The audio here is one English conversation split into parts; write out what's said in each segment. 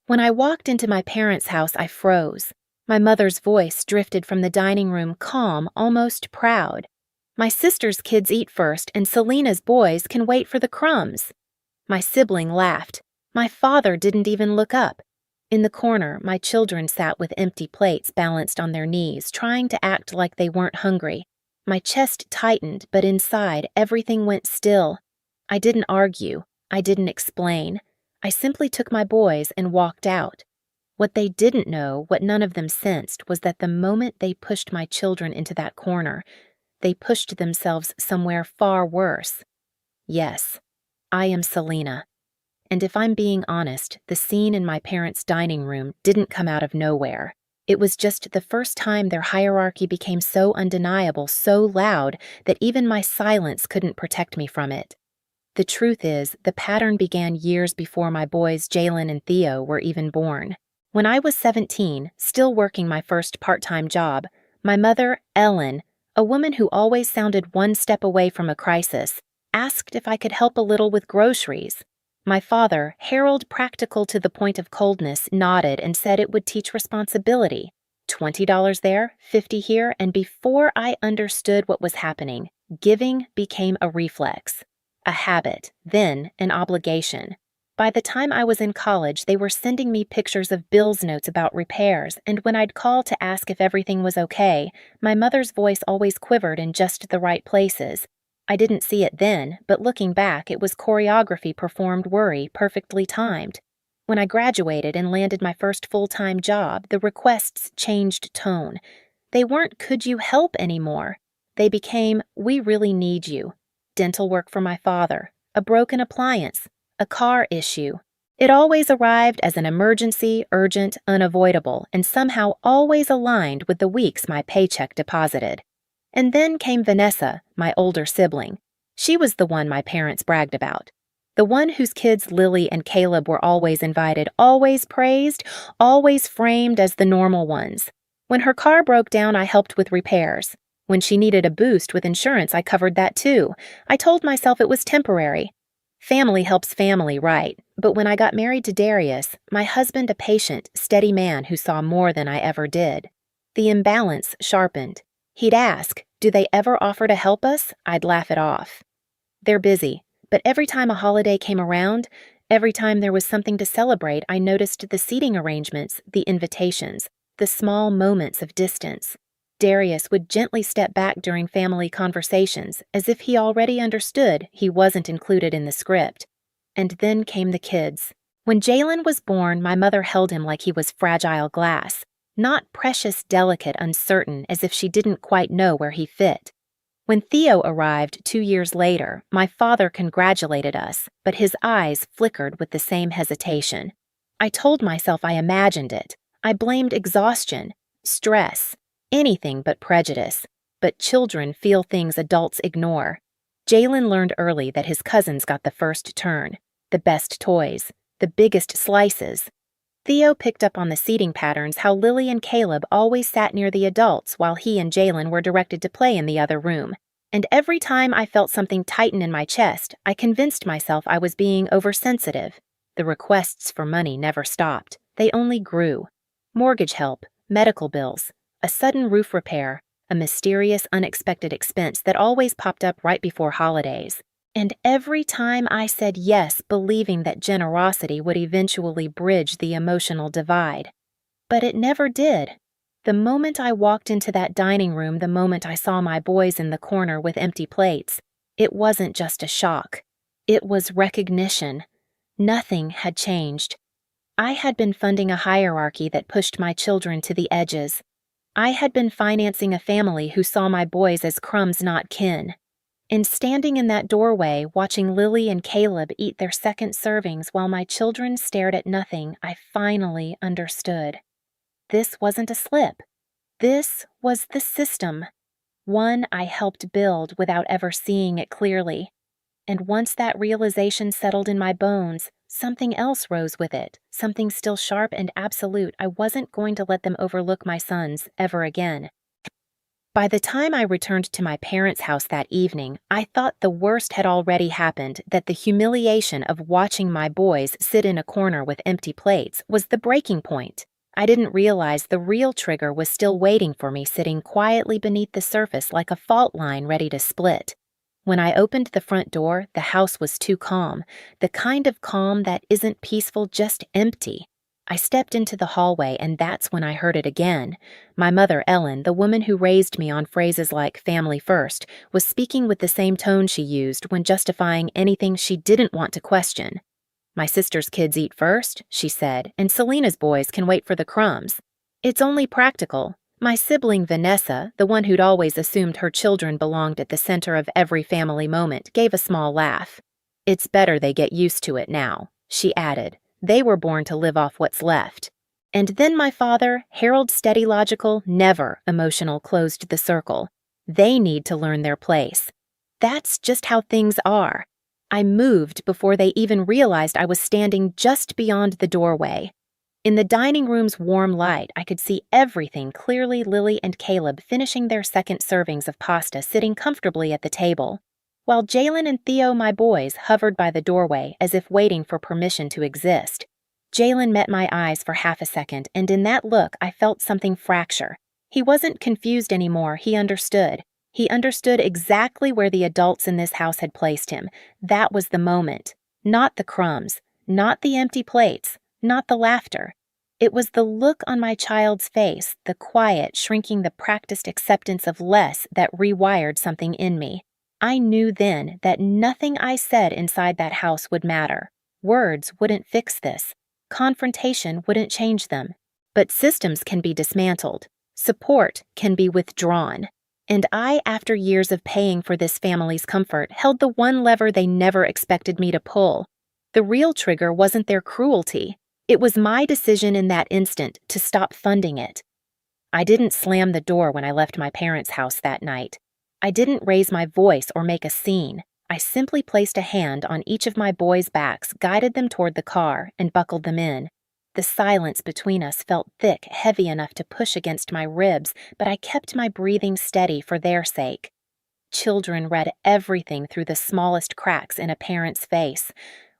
When I walked into my parents' house, I froze. My mother's voice drifted from the dining room, calm, almost proud. My sister's kids eat first, and Selena's boys can wait for the crumbs. My sibling laughed. My father didn't even look up. In the corner, my children sat with empty plates balanced on their knees, trying to act like they weren't hungry. My chest tightened, but inside, everything went still. I didn't argue. I didn't explain. I simply took my boys and walked out. What they didn't know, what none of them sensed, was that the moment they pushed my children into that corner, they pushed themselves somewhere far worse. Yes, I am Selena. And if I'm being honest, the scene in my parents' dining room didn't come out of nowhere. It was just the first time their hierarchy became so undeniable, so loud, that even my silence couldn't protect me from it. The truth is, the pattern began years before my boys Jalen and Theo were even born. When I was 17, still working my first part-time job, my mother, Ellen, a woman who always sounded one step away from a crisis, asked if I could help a little with groceries. My father, Harold, practical to the point of coldness, nodded and said it would teach responsibility. $20 there, $50 here, and before I understood what was happening, giving became a reflex. A habit, then an obligation. By the time I was in college, they were sending me pictures of bills notes about repairs, and when I'd call to ask if everything was okay, my mother's voice always quivered in just the right places. I didn't see it then, but looking back, it was choreography performed worry, perfectly timed. When I graduated and landed my first full-time job, the requests changed tone. They weren't "could you help" anymore. They became "we really need you." Dental work for my father, a broken appliance, a car issue. It always arrived as an emergency, urgent, unavoidable, and somehow always aligned with the weeks my paycheck deposited. And then came Vanessa, my older sibling. She was the one my parents bragged about. The one whose kids Lily and Caleb were always invited, always praised, always framed as the normal ones. When her car broke down, I helped with repairs. When she needed a boost with insurance, I covered that too. I told myself it was temporary. Family helps family, right? But when I got married to Darius, my husband a patient, steady man who saw more than I ever did, the imbalance sharpened. He'd ask, "Do they ever offer to help us?" I'd laugh it off. "They're busy." But every time a holiday came around, every time there was something to celebrate, I noticed the seating arrangements, the invitations, the small moments of distance. Darius would gently step back during family conversations, as if he already understood he wasn't included in the script. And then came the kids. When Jalen was born, my mother held him like he was fragile glass, not precious, delicate, uncertain, as if she didn't quite know where he fit. When Theo arrived 2 years later, my father congratulated us, but his eyes flickered with the same hesitation. I told myself I imagined it. I blamed exhaustion, stress, anything but prejudice. But children feel things adults ignore. Jalen learned early that his cousins got the first turn, the best toys, the biggest slices. Theo picked up on the seating patterns, how Lily and Caleb always sat near the adults while he and Jalen were directed to play in the other room. And every time I felt something tighten in my chest, I convinced myself I was being oversensitive. The requests for money never stopped. They only grew. Mortgage help, medical bills, a sudden roof repair, a mysterious, unexpected expense that always popped up right before holidays. And every time I said yes, believing that generosity would eventually bridge the emotional divide. But it never did. The moment I walked into that dining room, the moment I saw my boys in the corner with empty plates, it wasn't just a shock. It was recognition. Nothing had changed. I had been funding a hierarchy that pushed my children to the edges. I had been financing a family who saw my boys as crumbs, not kin. And standing in that doorway, watching Lily and Caleb eat their second servings while my children stared at nothing, I finally understood. This wasn't a slip. This was the system. One I helped build without ever seeing it clearly. And once that realization settled in my bones, something else rose with it, something still sharp and absolute. I wasn't going to let them overlook my sons ever again. By the time I returned to my parents' house that evening, I thought the worst had already happened, that the humiliation of watching my boys sit in a corner with empty plates was the breaking point. I didn't realize the real trigger was still waiting for me, sitting quietly beneath the surface like a fault line ready to split. When I opened the front door, the house was too calm, the kind of calm that isn't peaceful, just empty. I stepped into the hallway, and that's when I heard it again. My mother, Ellen, the woman who raised me on phrases like family first, was speaking with the same tone she used when justifying anything she didn't want to question. "My sister's kids eat first," she said, "and Selena's boys can wait for the crumbs. It's only practical." My sibling Vanessa, the one who'd always assumed her children belonged at the center of every family moment, gave a small laugh. "It's better they get used to it now," she added. "They were born to live off what's left." And then my father, Harold steady logical, never emotional, closed the circle. "They need to learn their place. That's just how things are." I moved before they even realized I was standing just beyond the doorway. In the dining room's warm light, I could see everything clearly. Lily and Caleb finishing their second servings of pasta, sitting comfortably at the table, while Jalen and Theo, my boys, hovered by the doorway as if waiting for permission to exist. Jalen met my eyes for half a second, and in that look I felt something fracture. He wasn't confused anymore, he understood. He understood exactly where the adults in this house had placed him. That was the moment. Not the crumbs, not the empty plates, not the laughter. It was the look on my child's face, the quiet, shrinking, the practiced acceptance of less that rewired something in me. I knew then that nothing I said inside that house would matter. Words wouldn't fix this. Confrontation wouldn't change them. But systems can be dismantled. Support can be withdrawn. And I, after years of paying for this family's comfort, held the one lever they never expected me to pull. The real trigger wasn't their cruelty. It was my decision in that instant to stop funding it. I didn't slam the door when I left my parents' house that night. I didn't raise my voice or make a scene. I simply placed a hand on each of my boys' backs, guided them toward the car, and buckled them in. The silence between us felt thick, heavy enough to push against my ribs, but I kept my breathing steady for their sake. Children read everything through the smallest cracks in a parent's face.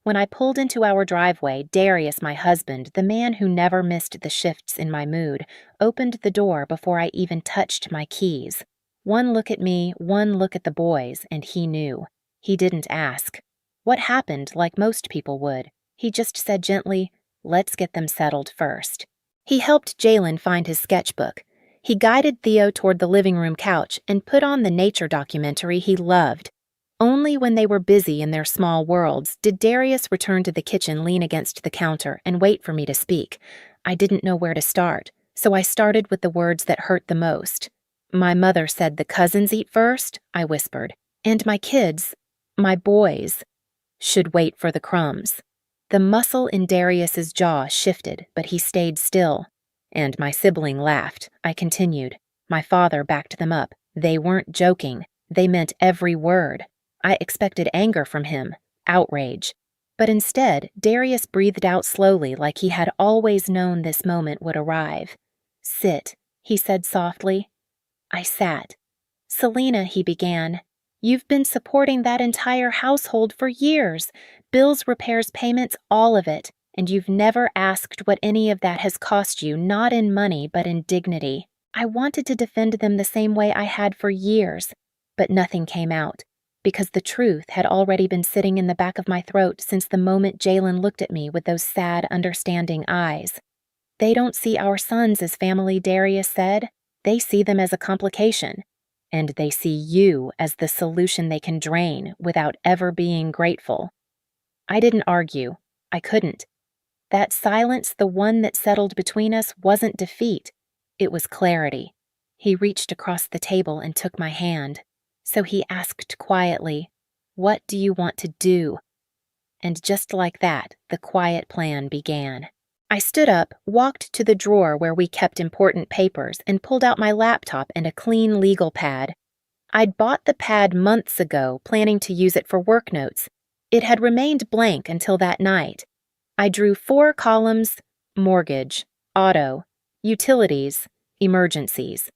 When I pulled into our driveway, Darius, my husband, the man who never missed the shifts in my mood, opened the door before I even touched my keys. One look at me, one look at the boys, and he knew. He didn't ask. What happened, like most people would? He just said gently, "Let's get them settled first." He helped Jalen find his sketchbook. He guided Theo toward the living room couch and put on the nature documentary he loved. Only when they were busy in their small worlds did Darius return to the kitchen, lean against the counter, and wait for me to speak. I didn't know where to start, so I started with the words that hurt the most. "My mother said the cousins eat first," I whispered, "and my kids, my boys, should wait for the crumbs." The muscle in Darius's jaw shifted, but he stayed still. And my sibling laughed. I continued. My father backed them up. They weren't joking. They meant every word. I expected anger from him, outrage. But instead, Darius breathed out slowly, like he had always known this moment would arrive. "Sit," he said softly. I sat. "Selena," he began, "you've been supporting that entire household for years. Bills, repairs, payments, all of it. And you've never asked what any of that has cost you, not in money, but in dignity. I wanted to defend them the same way I had for years, but nothing came out, because the truth had already been sitting in the back of my throat since the moment Jalen looked at me with those sad, understanding eyes. They don't see our sons as family, Darius said. They see them as a complication. And they see you as the solution they can drain without ever being grateful." I didn't argue. I couldn't. That silence, the one that settled between us, wasn't defeat. It was clarity. He reached across the table and took my hand. So he asked quietly, "What do you want to do?" And just like that, the quiet plan began. I stood up, walked to the drawer where we kept important papers, and pulled out my laptop and a clean legal pad. I'd bought the pad months ago, planning to use it for work notes. It had remained blank until that night. I drew 4 columns: mortgage, auto, utilities, emergencies.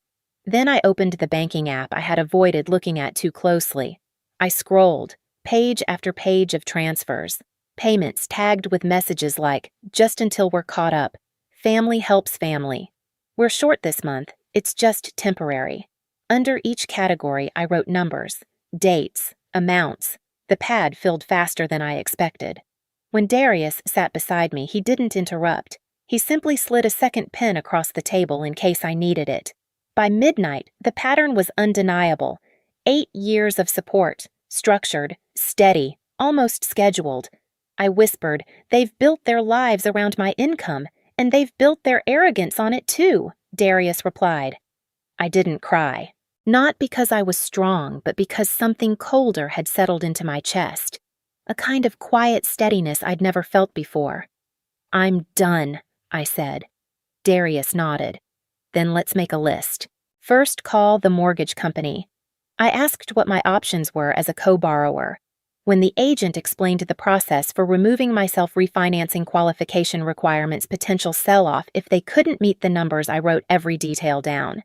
Then I opened the banking app I had avoided looking at too closely. I scrolled, page after page of transfers, payments tagged with messages like, "Just until we're caught up," "Family helps family," "We're short this month, it's just temporary." Under each category, I wrote numbers, dates, amounts. The pad filled faster than I expected. When Darius sat beside me, he didn't interrupt. He simply slid a second pen across the table in case I needed it. By midnight, the pattern was undeniable. 8 years of support, structured, steady, almost scheduled. I whispered, "They've built their lives around my income, and they've built their arrogance on it too," Darius replied. I didn't cry. Not because I was strong, but because something colder had settled into my chest. A kind of quiet steadiness I'd never felt before. "I'm done," I said. Darius nodded. "Then let's make a list. First, call the mortgage company." I asked what my options were as a co-borrower. When the agent explained the process for removing my self-refinancing qualification requirements' potential sell-off if they couldn't meet the numbers, I wrote every detail down.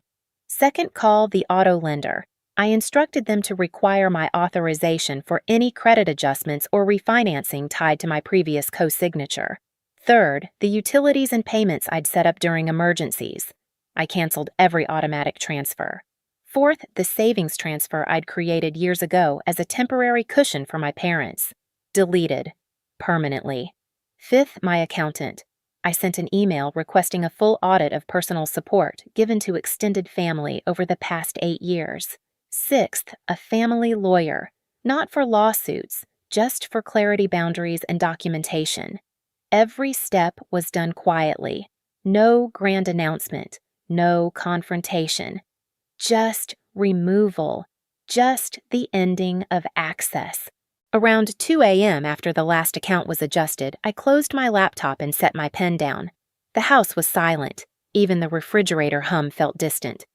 Second, call the auto lender. I instructed them to require my authorization for any credit adjustments or refinancing tied to my previous co-signature. Third, the utilities and payments I'd set up during emergencies. I canceled every automatic transfer. Fourth, the savings transfer I'd created years ago as a temporary cushion for my parents. Deleted. Permanently. Fifth, my accountant. I sent an email requesting a full audit of personal support given to extended family over the past 8 years. Sixth, a family lawyer. Not for lawsuits, just for clarity boundaries and documentation. Every step was done quietly. No grand announcement. No confrontation. Just removal. Just the ending of access. Around 2 a.m. after the last account was adjusted, I closed my laptop and set my pen down. The house was silent. Even the refrigerator hum felt distant.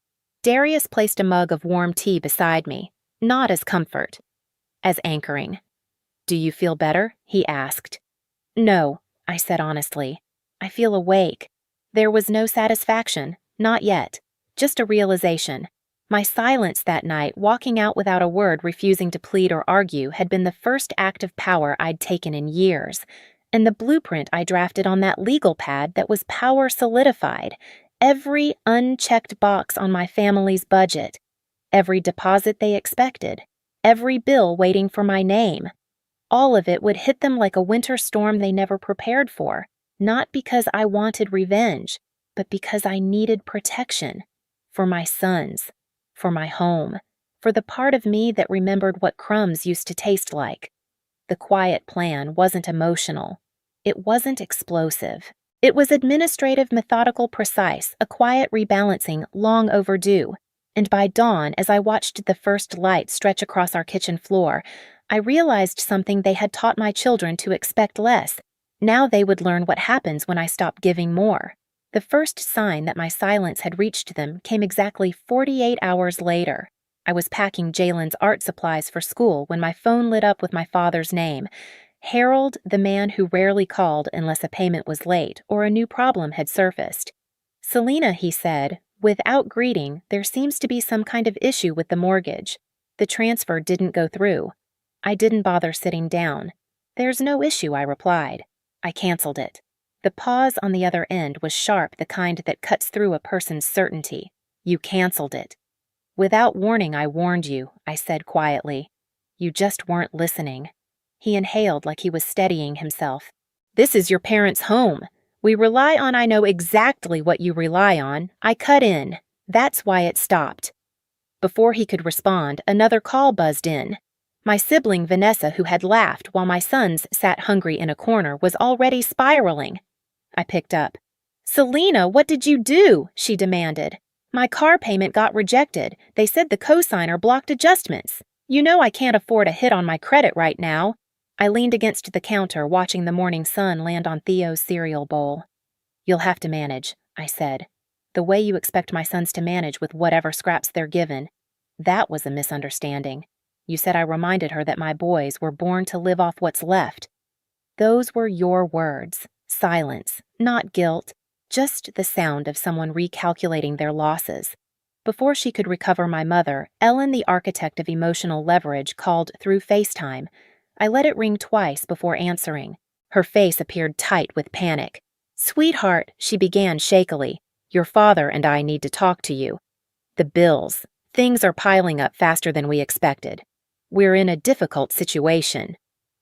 Darius placed a mug of warm tea beside me, not as comfort, as anchoring. "Do you feel better?" he asked. "No," I said honestly. "I feel awake." There was no satisfaction, not yet, just a realization. My silence that night, walking out without a word, refusing to plead or argue, had been the first act of power I'd taken in years, and the blueprint I drafted on that legal pad that was power solidified. Every unchecked box on my family's budget, every deposit they expected, every bill waiting for my name. All of it would hit them like a winter storm they never prepared for, not because I wanted revenge, but because I needed protection. For my sons. For my home, for the part of me that remembered what crumbs used to taste like. The quiet plan wasn't emotional. It wasn't explosive. It was administrative, methodical, precise, a quiet rebalancing long overdue. And by dawn, as I watched the first light stretch across our kitchen floor, I realized something they had taught my children to expect less. Now they would learn what happens when I stop giving more. The first sign that my silence had reached them came exactly 48 hours later. I was packing Jalen's art supplies for school when my phone lit up with my father's name. Harold, the man who rarely called unless a payment was late or a new problem had surfaced. "Selena," he said, "without greeting, there seems to be some kind of issue with the mortgage. The transfer didn't go through." I didn't bother sitting down. "There's no issue," I replied. I canceled it. The pause on the other end was sharp, the kind that cuts through a person's certainty. "You canceled it." "Without warning, I warned you," I said quietly. "You just weren't listening." He inhaled like he was steadying himself. "This is your parents' home. We rely on, I know exactly what you rely on. I cut in. That's why it stopped." Before he could respond, another call buzzed in. My sibling Vanessa, who had laughed while my sons sat hungry in a corner, was already spiraling. I picked up. "Selena, what did you do?" she demanded. "My car payment got rejected. They said the cosigner blocked adjustments. You know I can't afford a hit on my credit right now." I leaned against the counter, watching the morning sun land on Theo's cereal bowl. "You'll have to manage," I said. "The way you expect my sons to manage with whatever scraps they're given." That was a misunderstanding. You said I reminded her that my boys were born to live off what's left. Those were your words. Silence, not guilt, just the sound of someone recalculating their losses. Before she could recover my mother, Ellen, the architect of emotional leverage, called through FaceTime. I let it ring twice before answering. Her face appeared tight with panic. "Sweetheart," she began shakily, "your father and I need to talk to you. The bills. Things are piling up faster than we expected. We're in a difficult situation."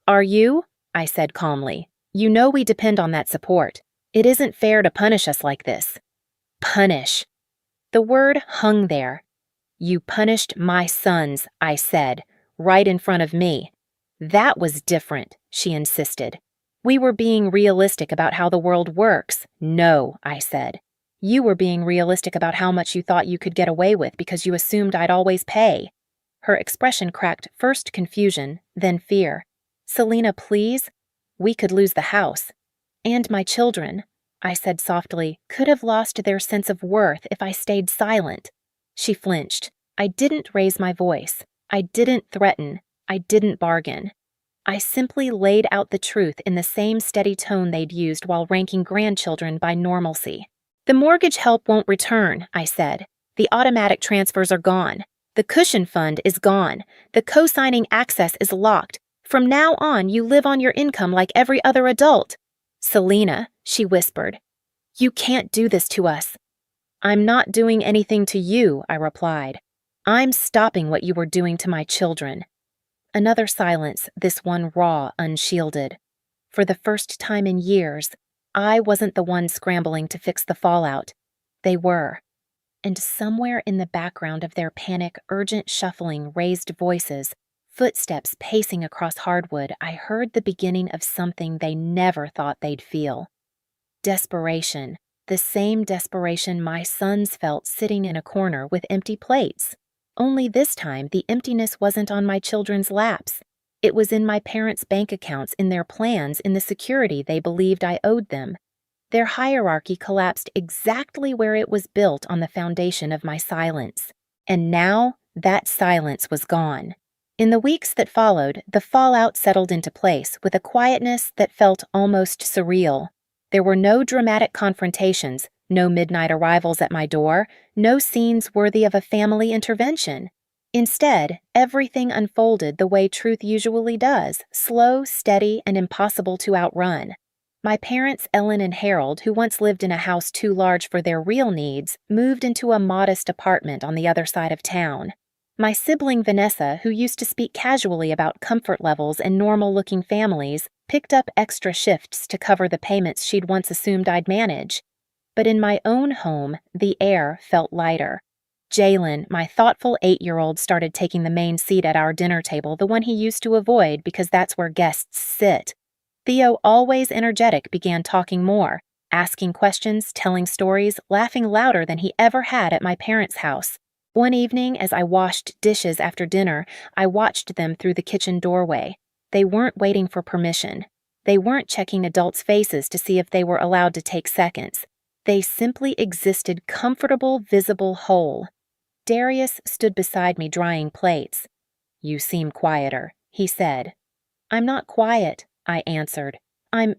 "Are you?" I said calmly. "You know we depend on that support. It isn't fair to punish us like this." "Punish." The word hung there. "You punished my sons," I said, right in front of me. "That was different," she insisted. "We were being realistic about how the world works." "No," I said. "You were being realistic about how much you thought you could get away with because you assumed I'd always pay." Her expression cracked first confusion, then fear. "Selena, please. We could lose the house. And my children," I said softly, "could have lost their sense of worth if I stayed silent." She flinched. I didn't raise my voice. I didn't threaten. I didn't bargain. I simply laid out the truth in the same steady tone they'd used while ranking grandchildren by normalcy. "The mortgage help won't return," I said. "The automatic transfers are gone. The cushion fund is gone. The co-signing access is locked. From now on, you live on your income like every other adult." "Selena," she whispered, "you can't do this to us." "I'm not doing anything to you," I replied. "I'm stopping what you were doing to my children." Another silence, this one raw, unshielded. For the first time in years, I wasn't the one scrambling to fix the fallout. They were. And somewhere in the background of their panic, urgent shuffling, raised voices, footsteps pacing across hardwood, I heard the beginning of something they never thought they'd feel. Desperation. The same desperation my sons felt sitting in a corner with empty plates. Only this time, the emptiness wasn't on my children's laps. It was in my parents' bank accounts, in their plans, in the security they believed I owed them. Their hierarchy collapsed exactly where it was built on the foundation of my silence. And now, that silence was gone. In the weeks that followed, the fallout settled into place with a quietness that felt almost surreal. There were no dramatic confrontations, no midnight arrivals at my door, no scenes worthy of a family intervention. Instead, everything unfolded the way truth usually does, slow, steady, and impossible to outrun. My parents, Ellen and Harold, who once lived in a house too large for their real needs, moved into a modest apartment on the other side of town. My sibling Vanessa, who used to speak casually about comfort levels and normal-looking families, picked up extra shifts to cover the payments she'd once assumed I'd manage. But in my own home, the air felt lighter. Jalen, my thoughtful 8-year-old, started taking the main seat at our dinner table, the one he used to avoid because that's where guests sit. Theo, always energetic, began talking more, asking questions, telling stories, laughing louder than he ever had at my parents' house. One evening, as I washed dishes after dinner, I watched them through the kitchen doorway. They weren't waiting for permission. They weren't checking adults' faces to see if they were allowed to take seconds. They simply existed comfortable, visible, whole. Darius stood beside me drying plates. "You seem quieter," he said. "I'm not quiet," I answered. "I'm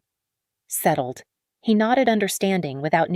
settled." He nodded understanding without needing